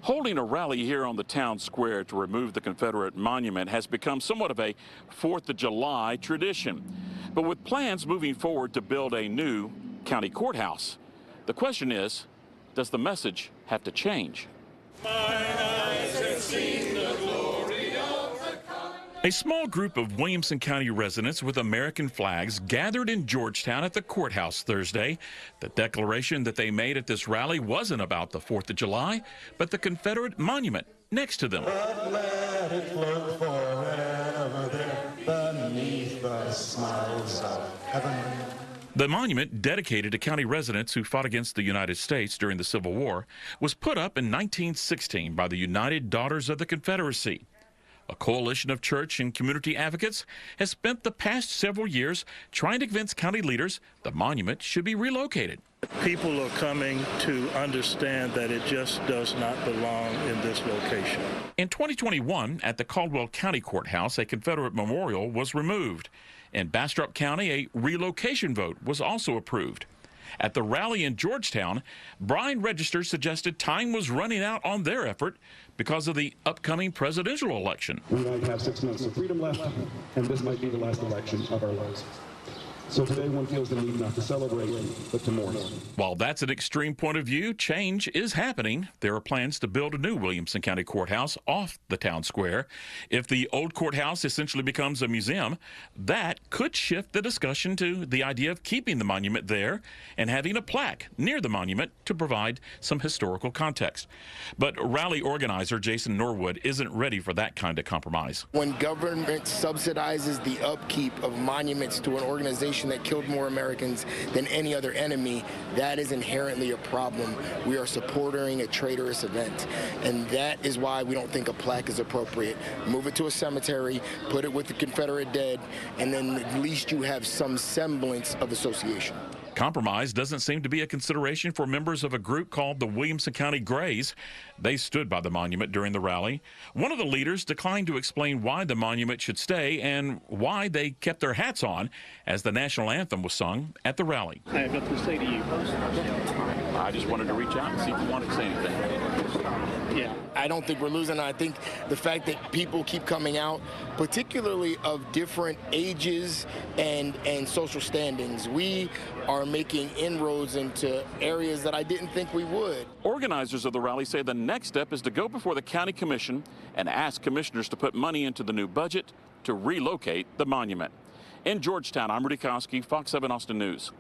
Holding a rally here on the town square to remove the Confederate monument has become somewhat of a 4th of July tradition. But with plans moving forward to build a new county courthouse, the question is, does the message have to change? A small group of Williamson County residents with American flags gathered in Georgetown at the courthouse Thursday. The declaration that they made at this rally wasn't about the 4th of July, but the Confederate monument next to them. Let it float forever there beneath the smiles of heaven. The monument, dedicated to county residents who fought against the United States during the Civil War, was put up in 1916 by the United Daughters of the Confederacy. A coalition of church and community advocates has spent the past several years trying to convince county leaders the monument should be relocated. People are coming to understand that it just does not belong in this location. In 2021, at the Caldwell County Courthouse, a Confederate memorial was removed. In Bastrop County, a relocation vote was also approved. At the rally in Georgetown, Bryan Register suggested time was running out on their effort because of the upcoming presidential election. We might have 6 months of freedom left, and this might be the last election of our lives. So today one feels the need not to celebrate, but to mourn. While that's an extreme point of view, change is happening. There are plans to build a new Williamson County courthouse off the town square. If the old courthouse essentially becomes a museum, that could shift the discussion to the idea of keeping the monument there and having a plaque near the monument to provide some historical context. But rally organizer Jason Norwood isn't ready for that kind of compromise. When government subsidizes the upkeep of monuments to an organization that killed more Americans than any other enemy, that is inherently a problem. We are supporting a traitorous event, and that is why we don't think a plaque is appropriate. Move it to a cemetery, put it with the Confederate dead, and then at least you have some semblance of association. Compromise doesn't seem to be a consideration for members of a group called the Williamson County Grays. They stood by the monument during the rally. One of the leaders declined to explain why the monument should stay and why they kept their hats on as the national anthem was sung at the rally. I have nothing to say to you. I just wanted to reach out and see if you wanted to say anything. Yeah, I don't think we're losing. I think the fact that people keep coming out, particularly of different ages and social standings, we are making inroads into areas that I didn't think we would. Organizers of the rally say the next step is to go before the county commission and ask commissioners to put money into the new budget to relocate the monument. In Georgetown, I'm Rudy Kowski, Fox 7 Austin News.